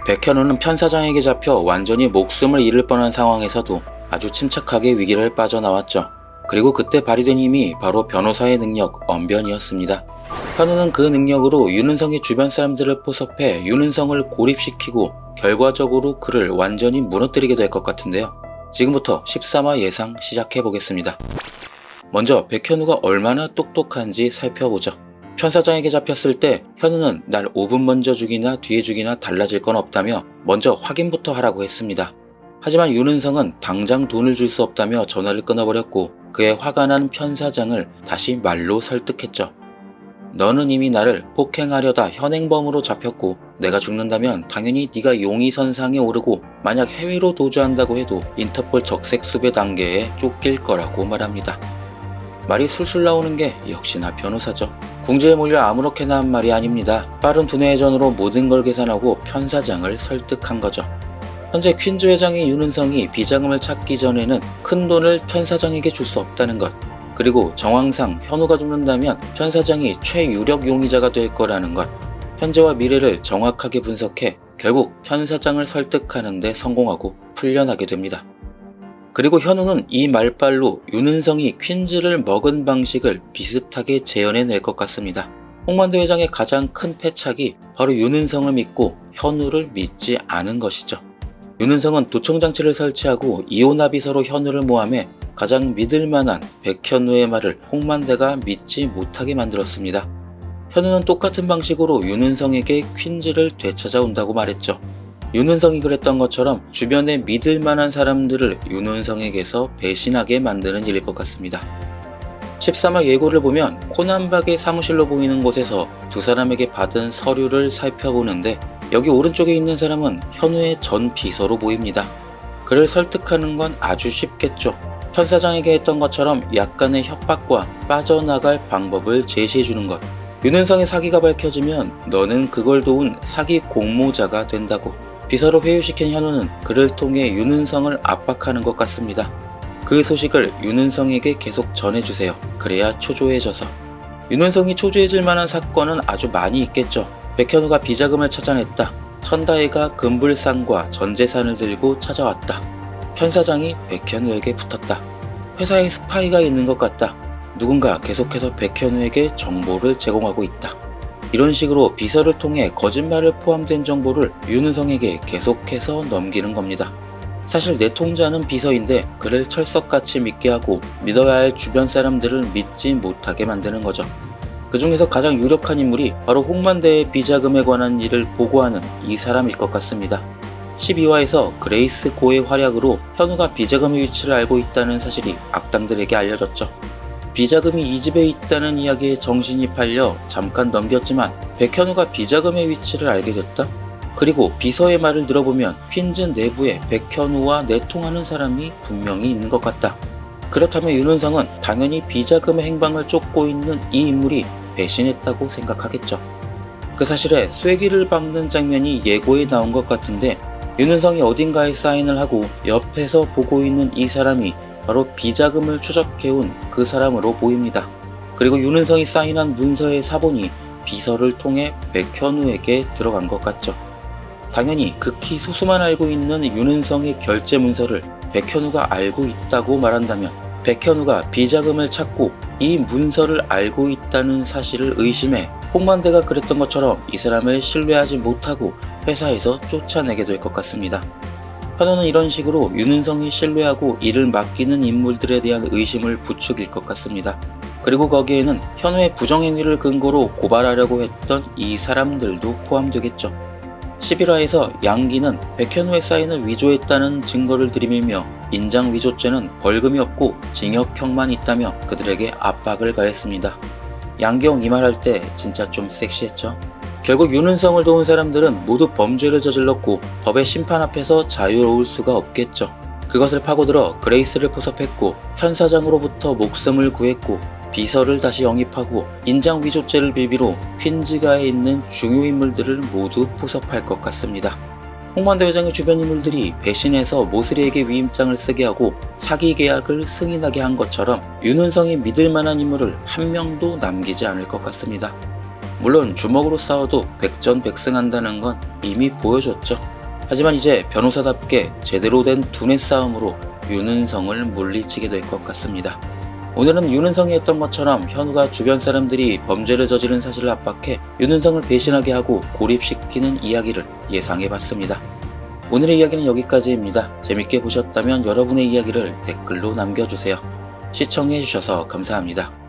백현우는 편사장에게 잡혀 완전히 목숨을 잃을 뻔한 상황에서도 아주 침착하게 위기를 빠져나왔죠. 그리고 그때 발휘된 힘이 바로 변호사의 능력 언변이었습니다. 현우는 그 능력으로 윤은성의 주변 사람들을 포섭해 윤은성을 고립시키고 결과적으로 그를 완전히 무너뜨리게 될 것 같은데요. 지금부터 13화 예상 시작해보겠습니다. 먼저 백현우가 얼마나 똑똑한지 살펴보죠. 편사장에게 잡혔을 때 현우는 날 5분 먼저 죽이나 뒤에 죽이나 달라질 건 없다며 먼저 확인부터 하라고 했습니다. 하지만 윤은성은 당장 돈을 줄 수 없다며 전화를 끊어버렸고 그의 화가 난 편사장을 다시 말로 설득했죠. 너는 이미 나를 폭행하려다 현행범으로 잡혔고 내가 죽는다면 당연히 네가 용의선상에 오르고 만약 해외로 도주한다고 해도 인터폴 적색수배 단계에 쫓길 거라고 말합니다. 말이 술술 나오는 게 역시나 변호사죠. 궁지에 몰려 아무렇게나 한 말이 아닙니다. 빠른 두뇌 회전으로 모든 걸 계산하고 편사장을 설득한 거죠. 현재 퀸즈 회장의 윤은성이 비자금을 찾기 전에는 큰 돈을 편사장에게 줄 수 없다는 것, 그리고 정황상 현우가 죽는다면 편사장이 최유력 용의자가 될 거라는 것, 현재와 미래를 정확하게 분석해 결국 편사장을 설득하는 데 성공하고 풀려나게 됩니다. 그리고 현우는 이 말빨로 윤은성이 퀸즈를 먹은 방식을 비슷하게 재현해낼 것 같습니다. 홍만대 회장의 가장 큰 패착이 바로 윤은성을 믿고 현우를 믿지 않은 것이죠. 윤은성은 도청장치를 설치하고 이오나 비서로 현우를 모함해 가장 믿을만한 백현우의 말을 홍만대가 믿지 못하게 만들었습니다. 현우는 똑같은 방식으로 윤은성에게 퀸즈를 되찾아온다고 말했죠. 윤은성이 그랬던 것처럼 주변에 믿을만한 사람들을 윤은성에게서 배신하게 만드는 일일 것 같습니다. 13화 예고를 보면 코난박의 사무실로 보이는 곳에서 두 사람에게 받은 서류를 살펴보는데 여기 오른쪽에 있는 사람은 현우의 전 비서로 보입니다. 그를 설득하는 건 아주 쉽겠죠. 편사장에게 했던 것처럼 약간의 협박과 빠져나갈 방법을 제시해주는 것. 윤은성의 사기가 밝혀지면 너는 그걸 도운 사기 공모자가 된다고. 비서로 회유시킨 현우는 그를 통해 윤은성을 압박하는 것 같습니다. 그 소식을 윤은성에게 계속 전해주세요. 그래야 초조해져서. 윤은성이 초조해질 만한 사건은 아주 많이 있겠죠. 백현우가 비자금을 찾아냈다. 천다혜가 금불상과 전재산을 들고 찾아왔다. 편사장이 백현우에게 붙었다. 회사에 스파이가 있는 것 같다. 누군가 계속해서 백현우에게 정보를 제공하고 있다. 이런 식으로 비서를 통해 거짓말을 포함된 정보를 윤은성에게 계속해서 넘기는 겁니다. 사실 내통자는 비서인데 그를 철석같이 믿게 하고 믿어야 할 주변 사람들을 믿지 못하게 만드는 거죠. 그 중에서 가장 유력한 인물이 바로 홍만대의 비자금에 관한 일을 보고하는 이 사람일 것 같습니다. 12화에서 그레이스 고의 활약으로 현우가 비자금의 위치를 알고 있다는 사실이 악당들에게 알려졌죠. 비자금이 이 집에 있다는 이야기에 정신이 팔려 잠깐 넘겼지만 백현우가 비자금의 위치를 알게 됐다? 그리고 비서의 말을 들어보면 퀸즈 내부에 백현우와 내통하는 사람이 분명히 있는 것 같다. 그렇다면 윤은성은 당연히 비자금의 행방을 쫓고 있는 이 인물이 배신했다고 생각하겠죠. 그 사실에 쐐기를 박는 장면이 예고에 나온 것 같은데 윤은성이 어딘가에 사인을 하고 옆에서 보고 있는 이 사람이 바로 비자금을 추적해온 그 사람으로 보입니다. 그리고 윤은성이 사인한 문서의 사본이 비서를 통해 백현우에게 들어간 것 같죠. 당연히 극히 소수만 알고 있는 윤은성의 결제 문서를 백현우가 알고 있다고 말한다면 백현우가 비자금을 찾고 이 문서를 알고 있다는 사실을 의심해 홍만대가 그랬던 것처럼 이 사람을 신뢰하지 못하고 회사에서 쫓아내게 될 것 같습니다. 현우는 이런 식으로 윤은성이 신뢰하고 이를 맡기는 인물들에 대한 의심을 부추길 것 같습니다. 그리고 거기에는 현우의 부정행위를 근거로 고발하려고 했던 이 사람들도 포함되겠죠. 11화에서 양기는 백현우의 사인을 위조했다는 증거를 들이밀며 인장 위조죄는 벌금이 없고 징역형만 있다며 그들에게 압박을 가했습니다. 양경 이 말할 때 진짜 좀 섹시했죠. 결국 윤은성을 도운 사람들은 모두 범죄를 저질렀고 법의 심판 앞에서 자유로울 수가 없겠죠. 그것을 파고들어 그레이스를 포섭했고 편사장으로부터 목숨을 구했고 비서를 다시 영입하고 인장 위조죄를 빌비로 퀸즈가에 있는 중요 인물들을 모두 포섭할 것 같습니다. 홍만대 회장의 주변 인물들이 배신해서 모슬이에게 위임장을 쓰게 하고 사기 계약을 승인하게 한 것처럼 윤은성이 믿을 만한 인물을 한 명도 남기지 않을 것 같습니다. 물론 주먹으로 싸워도 백전백승한다는 건 이미 보여줬죠. 하지만 이제 변호사답게 제대로 된 두뇌 싸움으로 윤은성을 물리치게 될 것 같습니다. 오늘은 윤은성이 했던 것처럼 현우가 주변 사람들이 범죄를 저지른 사실을 압박해 윤은성을 배신하게 하고 고립시키는 이야기를 예상해봤습니다. 오늘의 이야기는 여기까지입니다. 재밌게 보셨다면 여러분의 이야기를 댓글로 남겨주세요. 시청해주셔서 감사합니다.